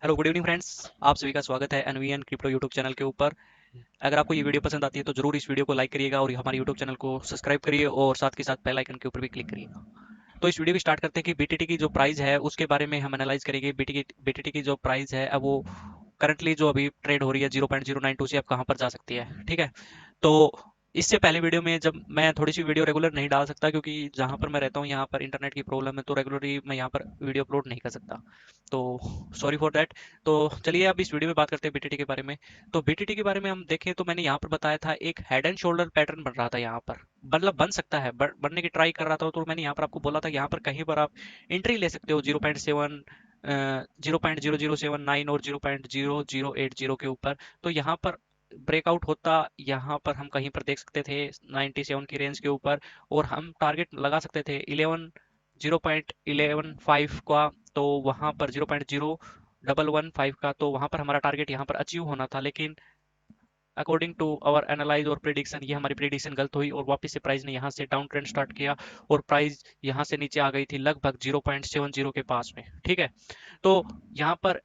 Hello good evening friends. आप सभी का स्वागत है एनवीएन क्रिप्टो यूट्यूब चैनल के ऊपर। अगर आपको ये वीडियो पसंद आती है तो जरूर इस वीडियो को लाइक करिएगा और हमारे यूट्यूब चैनल को सब्सक्राइब करिए और साथ के साथ बेल आइकन के ऊपर भी क्लिक करिएगा। तो इस वीडियो को स्टार्ट करते हैं कि बीटीटी की जो प्राइस है उसके बारे में हम एनालाइज करेंगे। बीटीटी की जो प्राइस है अब वो करंटली जो अभी ट्रेड हो रही है 0.092 से अब कहाँ पर जा सकती है, ठीक है। तो इससे पहले वीडियो में जब मैं थोड़ी सी वीडियो रेगुलर नहीं डाल सकता क्योंकि जहाँ पर मैं रहता हूँ यहाँ पर इंटरनेट की प्रॉब्लम है, तो रेगुलरली मैं यहाँ पर वीडियो अपलोड नहीं कर सकता। तो सॉरी फॉर दैट। तो चलिए अब इस वीडियो में बात करते हैं बीटीटी के बारे में। तो बीटीटी के बारे में हम देखें तो मैंने यहाँ पर बताया था एक हेड एंड शोल्डर पैटर्न बन रहा था यहाँ पर, मतलब बन सकता है, बनने की ट्राई कर रहा था। तो मैंने यहाँ पर आपको बोला था यहाँ पर कहीं पर आप एंट्री ले सकते हो 0.7, 0.007 9 और 0.0080 के ऊपर। तो यहाँ पर ब्रेकआउट होता, यहाँ पर हम कहीं पर देख सकते थे 97 की रेंज के ऊपर, और हम टारगेट लगा सकते थे 0.115 का। तो वहां पर 0.0115 का, तो वहां पर हमारा टारगेट यहाँ पर अचीव होना था। लेकिन अकॉर्डिंग टू आवर एनालाइज और प्रिडिक्शन, ये हमारी प्रिडिक्शन गलत हुई और वापस से प्राइस ने यहाँ से डाउन ट्रेंड स्टार्ट किया और प्राइस यहाँ से नीचे आ गई थी लगभग 0.70 के पास में, ठीक है। तो यहाँ पर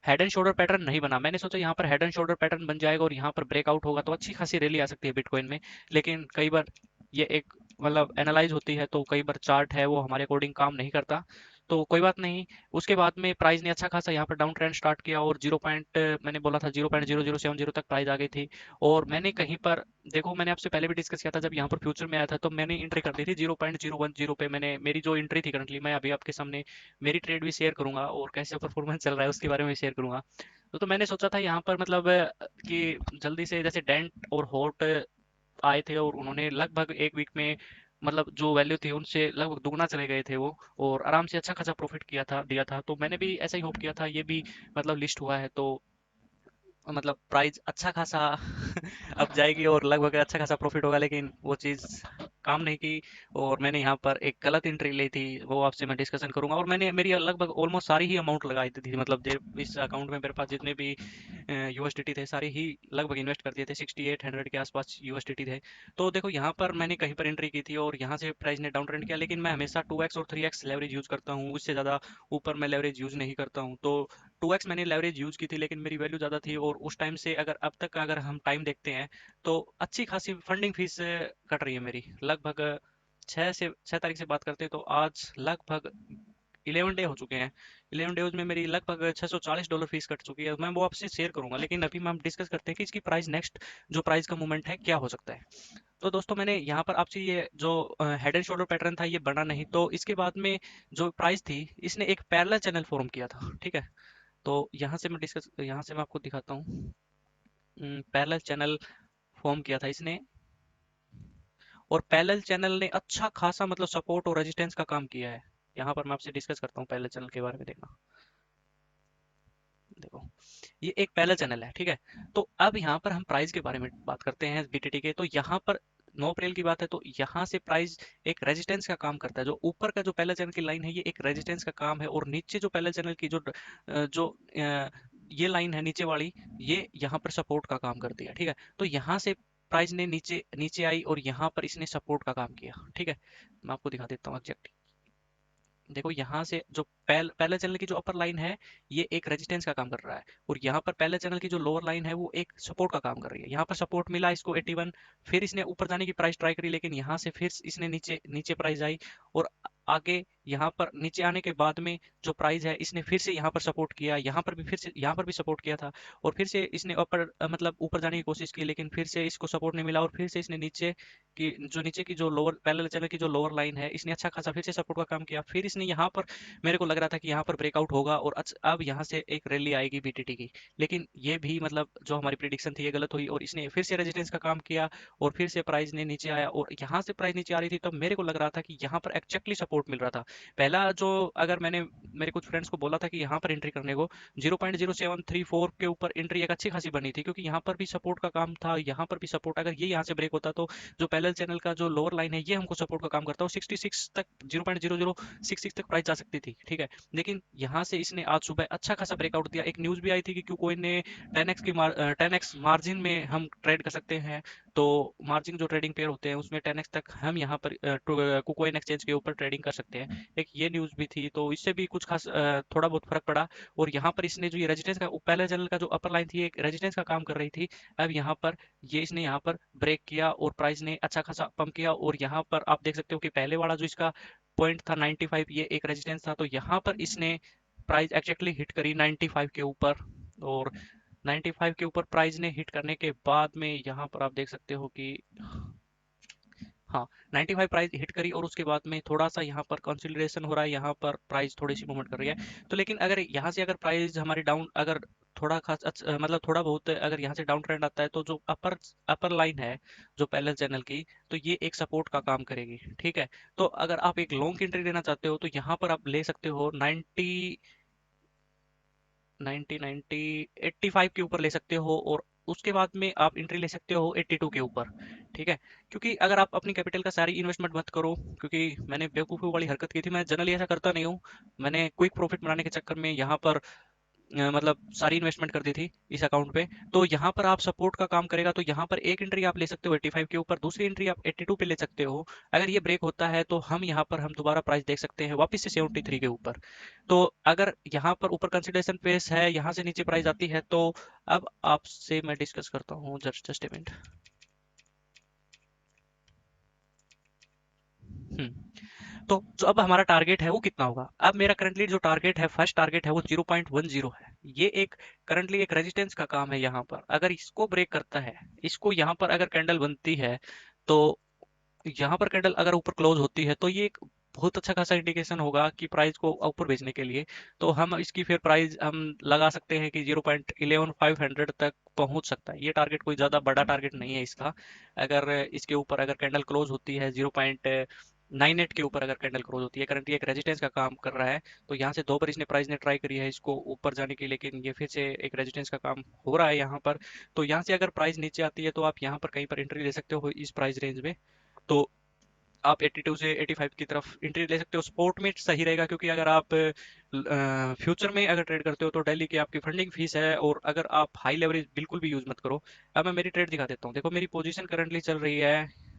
हेड एंड शोल्डर पैटर्न नहीं बना। मैंने सोचा यहाँ पर हेड एंड शोल्डर पैटर्न बन जाएगा और यहाँ पर ब्रेकआउट होगा तो अच्छी खासी रैली आ सकती है बिटकॉइन में। लेकिन कई बार ये एक मतलब एनालाइज होती है तो कई बार चार्ट है वो हमारे अकॉर्डिंग काम नहीं करता। तो कोई बात नहीं। उसके बाद में प्राइस ने अच्छा खासा यहाँ पर डाउन ट्रेंड स्टार्ट किया और मैंने बोला था 0.0070 तक प्राइस आ गई थी। और मैंने कहीं पर, देखो मैंने आपसे पहले भी डिस्कस किया था, जब यहाँ पर फ्यूचर में आया था तो मैंने एंट्री कर दी थी 0.010 पे। मैंने मेरी जो एंट्री थी करंटली, मैं अभी आपके सामने मेरी ट्रेड भी शेयर करूंगा और कैसे परफॉर्मेंस चल रहा है उसके बारे में शेयर करूंगा। तो मैंने सोचा था यहाँ पर मतलब कि जल्दी से जैसे डेंट और हॉट आए थे और उन्होंने लगभग एक वीक में मतलब जो वैल्यू थी उनसे लगभग दुगना चले गए थे वो, और आराम से अच्छा खासा प्रॉफिट किया था, दिया था। तो मैंने भी ऐसा ही होप किया था ये भी मतलब लिस्ट हुआ है तो मतलब प्राइस अच्छा खासा अब जाएगी और लगभग अच्छा खासा प्रॉफिट होगा। लेकिन वो चीज़ काम नहीं की और मैंने यहाँ पर एक गलत एंट्री ली थी, वो आपसे मैं डिस्कशन करूंगा। और मैंने मेरी लगभग ऑलमोस्ट सारी ही अमाउंट लगाई थी, मतलब इस अकाउंट में मेरे पास जितने भी यूएसडीटी थे सारे ही लगभग इन्वेस्ट कर दिए थे, 6800 के आसपास यूएसडीटी थे। तो देखो यहाँ पर मैंने कहीं पर एंट्री की थी और यहाँ से प्राइस ने डाउन ट्रेंड किया। लेकिन मैं हमेशा 2x और 3x लेवरेज यूज करता हूँ, उससे ज़्यादा ऊपर मैं लेवरेज यूज नहीं करता हूँ। तो 2x मैंने लेवरेज यूज की थी लेकिन मेरी वैल्यू ज़्यादा थी और उस टाइम से अगर अब तक अगर हम टाइम देखते हैं तो अच्छी खासी फंडिंग फीस कट रही है मेरी। लगभग 6 तारीख से बात करते हैं तो आज लगभग 11 डे हो चुके हैं। 11 डेज में मेरी लगभग $640 फीस कट चुकी है। मैं वो आपसे शेयर करूंगा, लेकिन अभी हम डिस्कस करते हैं कि इसकी प्राइस नेक्स्ट जो प्राइस का मूवमेंट है क्या हो सकता है। तो दोस्तों मैंने यहाँ पर आपसे ये जो हेड एंड शोल्डर पैटर्न था ये बना नहीं, तो इसके बाद में जो प्राइस थी इसने एक पैरेलल चैनल फॉर्म किया था, ठीक है। तो यहाँ से मैं आपको दिखाता हूँ। पैरेलल चैनल फॉर्म किया था इसने और पैरेलल चैनल ने अच्छा खासा मतलब सपोर्ट और रेजिस्टेंस का काम किया है। यहाँ पर मैं आपसे डिस्कस करता हूँ पैरेलल चैनल के बारे में। देखना, देखो ये एक पैरेलल चैनल है, ठीक है। तो अब यहाँ पर हम प्राइस के बारे में बात करते हैं बीटीटी के। तो यहाँ पर 9 अप्रैल की बात है तो यहाँ से प्राइस एक रेजिस्टेंस का काम करता है। जो ऊपर का जो पैरेलल चैनल की लाइन है ये एक रेजिस्टेंस का काम है और नीचे जो पैरेलल चैनल की ये लाइन है नीचे वाली, ये यहाँ पर सपोर्ट का काम करती है, ठीक है। तो यहाँ से प्राइस ने नीचे नीचे आई और यहाँ पर इसने सपोर्ट का काम किया, ठीक है। मैं आपको दिखा देता हूँ एग्जैक्ट। देखो यहाँ से जो पहले चैनल की जो अपर लाइन है ये एक रेजिस्टेंस का काम कर रहा है और यहाँ पर पहले चैनल की जो लोअर लाइन है वो एक सपोर्ट का काम कर रही है। यहाँ पर सपोर्ट मिला इसको 81, फिर इसने ऊपर जाने की प्राइस ट्राई करी लेकिन यहाँ से फिर इसने नीचे नीचे प्राइस आई और आगे यहाँ पर नीचे आने के बाद में जो प्राइस है इसने फिर से यहाँ पर सपोर्ट किया, यहाँ पर भी फिर से यहाँ पर भी सपोर्ट किया था और फिर से इसने ऊपर मतलब ऊपर जाने की कोशिश की लेकिन फिर से इसको सपोर्ट नहीं मिला और फिर से इसने नीचे की जो लोअर पैरेलल चैनल की जो लोअर लाइन है इसने अच्छा खासा फिर से सपोर्ट का काम किया। फिर इसने यहाँ पर मेरे को लग रहा था कि यहाँ पर ब्रेकआउट होगा और अब यहाँ से एक रैली आएगी बीटीटी की। लेकिन ये भी मतलब जो हमारी प्रिडिक्शन थी ये गलत हुई और इसने फिर से रेजिस्टेंस का काम किया और फिर से प्राइस ने नीचे आया और यहाँ से प्राइस नीचे आ रही थी तब मेरे को लग रहा था कि यहाँ पर एक्जैक्टली सपोर्ट मिल रहा था। पहला जो अगर मैंने मेरे कुछ फ्रेंड्स को बोला था कि यहाँ पर एंट्री करने को 0.0734 के ऊपर एंट्री एक अच्छी खासी बनी थी क्योंकि यहाँ पर भी सपोर्ट का काम था, यहाँ पर भी सपोर्ट, अगर ये यहाँ से ब्रेक होता तो जो पैरेलल चैनल का जो लोअर लाइन है ये हमको सपोर्ट का काम करता है और 66 तक 0.0066 तक प्राइस जा सकती थी, ठीक है। लेकिन यहाँ से इसने आज सुबह अच्छा खासा ब्रेकआउट दिया। एक न्यूज भी आई थी कि क्यू कोइन ने 10x मार्जिन में हम ट्रेड कर सकते हैं। तो मार्जिन जो ट्रेडिंग पेयर होते हैं उसमें 10x तक हम यहाँ पर कुकोइन एक्सचेंज के ऊपर ट्रेडिंग कर सकते हैं। एक ये न्यूज़ भी थी, तो इससे भी कुछ खास थोड़ा बहुत फर्क पड़ा। और यहाँ पर इसने जो ये रेजिस्टेंस का पहले चैनल का जो अपर लाइन थी एक रेजिस्टेंस का काम कर रही थी, अब यहाँ पर ये इसने यहाँ पर ब्रेक किया और प्राइस ने अच्छा खासा पंप किया। और यहाँ पर आप देख सकते हो कि पहले वाला जो इसका पॉइंट था 95, ये एक रेजिस्टेंस था, तो यहाँ पर इसने प्राइस एक्जैक्टली हिट करी 95 के ऊपर। और 95 के ऊपर प्राइस ने हिट करने के बाद में यहाँ पर आप देख सकते हो कि हाँ 95 प्राइस हिट करी, और उसके बाद में थोड़ा सा यहाँ पर कंसोलिडेशन हो रहा है, यहाँ पर प्राइस थोड़ी सी मूवमेंट कर रही है। तो लेकिन अगर यहाँ से अगर प्राइस हमारी डाउन अगर थोड़ा खास मतलब थोड़ा बहुत अगर यहाँ से डाउन ट्रेंड आता है, तो जो अपर अपर लाइन है जो पैरेलल चैनल की, तो ये एक सपोर्ट का काम करेगी। ठीक है, तो अगर आप एक लॉन्ग एंट्री लेना चाहते हो तो यहाँ पर आप ले सकते हो 85 के ऊपर ले सकते हो, और उसके बाद में आप एंट्री ले सकते हो 82 के ऊपर। ठीक है, क्योंकि अगर आप अपनी कैपिटल का सारी इन्वेस्टमेंट मत करो, क्योंकि मैंने बेवकूफ़ी वाली हरकत की थी, मैं जनरली ऐसा करता नहीं हूँ। मैंने क्विक प्रॉफिट बनाने के चक्कर में यहाँ पर मतलब सारी इन्वेस्टमेंट कर दी थी इस अकाउंट पे। तो यहाँ पर आप सपोर्ट का काम करेगा, तो यहाँ पर एक एंट्री आप ले सकते हो 85 के ऊपर, दूसरी एंट्री आप 82 पे ले सकते हो। अगर ये ब्रेक होता है तो हम यहाँ पर हम दोबारा प्राइस देख सकते हैं वापस से 73 के ऊपर। तो अगर यहाँ पर ऊपर कंसिडरेशन पेस है, यहाँ से नीचे प्राइस आती है, तो अब आपसे मैं डिस्कस करता हूँ, जस्ट ए मिनट। तो जो अब हमारा टारगेट है वो कितना होगा? अब मेरा करंटली जो टारगेट है, फर्स्ट टारगेट है वो 0.10 है। ये एक करंटली एक रेजिस्टेंस का काम है। यहाँ पर अगर इसको ब्रेक करता है, इसको यहाँ पर अगर कैंडल बनती है, तो यहाँ पर कैंडल अगर ऊपर क्लोज होती है, तो ये एक बहुत अच्छा खासा इंडिकेशन होगा कि प्राइस को ऊपर भेजने के लिए। तो हम इसकी फिर प्राइस हम लगा सकते हैं कि 0.11500 तक पहुंच सकता है। ये टारगेट कोई ज़्यादा बड़ा टारगेट नहीं है इसका। अगर इसके ऊपर अगर कैंडल क्लोज होती है 0.98 के ऊपर, अगर कैंडल क्लोज होती है, करंटली एक रेजिस्टेंस का काम कर रहा है। तो यहाँ से दो बार इसने प्राइस ने ट्राई करी है इसको ऊपर जाने की, लेकिन ये फिर से एक रेजिस्टेंस का काम हो रहा है यहाँ पर। तो यहाँ से अगर प्राइस नीचे आती है तो आप यहाँ पर कहीं पर एंट्री ले सकते हो इस प्राइस रेंज में। तो आप 82 से 85 की तरफ एंट्री ले सकते हो। स्पोर्ट में सही रहेगा, क्योंकि अगर आप फ्यूचर में अगर ट्रेड करते हो तो डेली की आपकी फंडिंग फीस है, और अगर आप हाई लेवरेज बिल्कुल भी यूज मत करो। अब मैं मेरी ट्रेड दिखा देता हूँ। देखो मेरी पोजीशन करंटली चल रही है,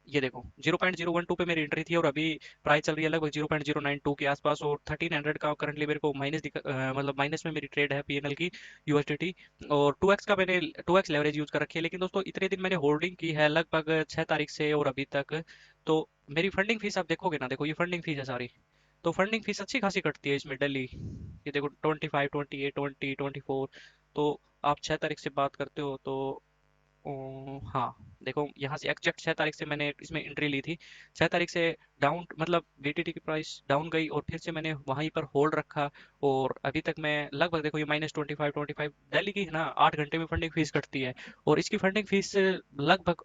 ये देखो 0.012 पे मेरी एंट्री थी, और अभी प्राइस चल रही है लगभग 0.092 के आसपास, और 1300 का करंटली मेरे को माइनस मतलब माइनस में मेरी ट्रेड है पीएनएल की यूएसडीटी। और 2x का मैंने 2x लेवरेज यूज कर रखी है। लेकिन दोस्तों इतने दिन मैंने होल्डिंग की है लगभग 6 तारीख से और अभी तक। तो मेरी फंडिंग फीस आप देखोगे ना, देखो ये फंडिंग फीस है सारी। तो फंडिंग फीस अच्छी खासी कटती है इसमें डेली। ये देखो 25, 28, 20, 24। तो आप 6 तारीख से बात करते हो तो हाँ, देखो यहाँ से एग्जैक्ट 6 तारीख से मैंने इसमें एंट्री ली थी। 6 तारीख से डाउन मतलब बीटीटी की प्राइस डाउन गई, और फिर से मैंने वहीं पर होल्ड रखा। और अभी तक मैं लगभग देखो ये -25 दिल्ली की है ना, 8 घंटे में फंडिंग फीस कटती है। और इसकी फंडिंग फीस लगभग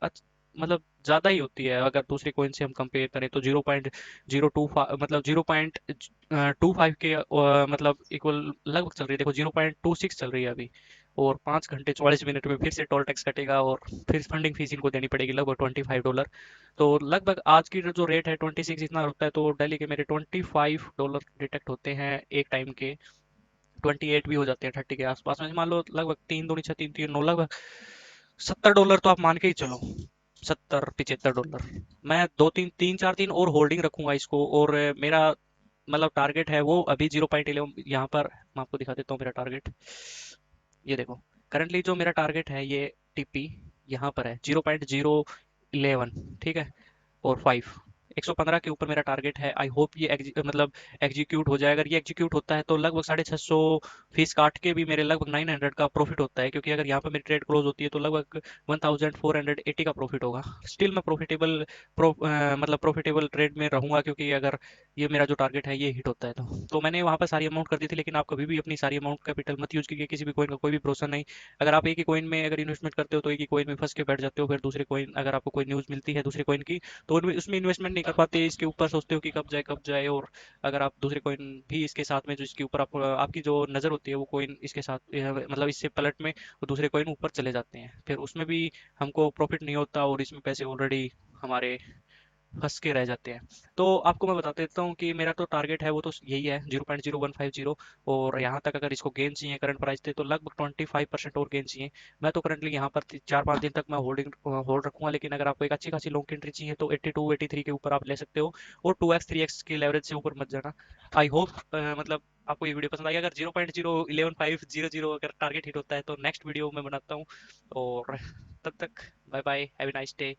मतलब ज़्यादा ही होती है। अगर दूसरे कोइन से हम कंपेयर करें तो 0.025 मतलब 0.25 के मतलब इक्वल लगभग चल रही है। देखो 0.26 चल रही है अभी, और 5 घंटे 44 मिनट में फिर से टोल टैक्स कटेगा, और फिर फंडिंग फीस इनको देनी पड़ेगी लगभग $25। तो लगभग आज की जो रेट है 26 इतना होता है, तो डेली के मेरे $25 डिटेक्ट होते हैं एक टाइम के। 28 भी हो जाते हैं 30 के आसपास में, मान लो लगभग 3 दूनी 6 3 3 9 लगभग $70 तो आप मान के ही चलो। 70 75 डॉलर मैं 2 3 4 दिन और होल्डिंग रखूंगा इसको। और मेरा मतलब टारगेट है वो अभी 0.11 यहाँ पर मैं आपको दिखा देता हूँ मेरा टारगेट। ये देखो करंटली जो मेरा टारगेट है ये टीपी यहाँ पर है 0.011। ठीक है, और 115 के ऊपर मेरा टारगेट है। आई होप ये मतलब एग्जीक्यूट हो जाए। अगर ये एग्जीक्यूट होता है तो लगभग 650 फीस काट के भी मेरे लगभग 900 का प्रॉफिट होता है, क्योंकि अगर यहाँ पर मेरी ट्रेड क्लोज होती है तो लगभग 1480 का प्रॉफिट होगा। स्टिल मैं मतलब प्रॉफिटेबल ट्रेड में रहूंगा, क्योंकि अगर ये मेरा जो टारगेट है ये हिट होता है तो मैंने वहाँ पर सारी अमाउंट कर दी थी। लेकिन आप कभी भी अपनी सारी अमाउंट कैपिटल मत यूज कीजिए, किसी भी कोइन का कोई भी भरोसा नहीं। अगर आप एक ही कोइन में अगर इन्वेस्टमेंट करते हो तो एक ही कोइन में फंस के बैठ जाते हो। फिर दूसरे कोइन अगर आपको कोई न्यूज़ मिलती है दूसरे कोइन की, तो उसमें इन्वेस्टमेंट नहीं कर पाते, इसके ऊपर सोचते हो कि कब जाए। और अगर आप दूसरे कोइन भी इसके साथ में जो इसके ऊपर आपकी जो नज़र होती है वो कोइन इसके साथ मतलब इससे पलट में वो दूसरे कोइन ऊपर चले जाते हैं, फिर उसमें भी हमको प्रॉफिट नहीं होता, और इसमें पैसे ऑलरेडी हमारे फंस के रह जाते हैं। तो आपको मैं बता देता हूँ कि मेरा तो टारगेट है वो तो यही है 0.0150। और यहाँ तक अगर इसको गेन चाहिए करंट प्राइस थे तो लगभग 25% और गेन चाहिए। मैं तो करंटली यहाँ पर 4-5 दिन तक मैं होल्ड रखूंगा, लेकिन अगर आपको एक अच्छी खासी लॉन्ग एंट्री चाहिए तो 82-83 के ऊपर आप ले सकते हो। और 2x 3x की लेवरेज से ऊपर मत जाना। आई होप मतलब आपको ये वीडियो पसंद आई। अगर 0.011500 अगर टारगेट हिट होता है तो नेक्स्ट वीडियो मैं बनाता हूँ। और तब तक bye bye, have a nice day.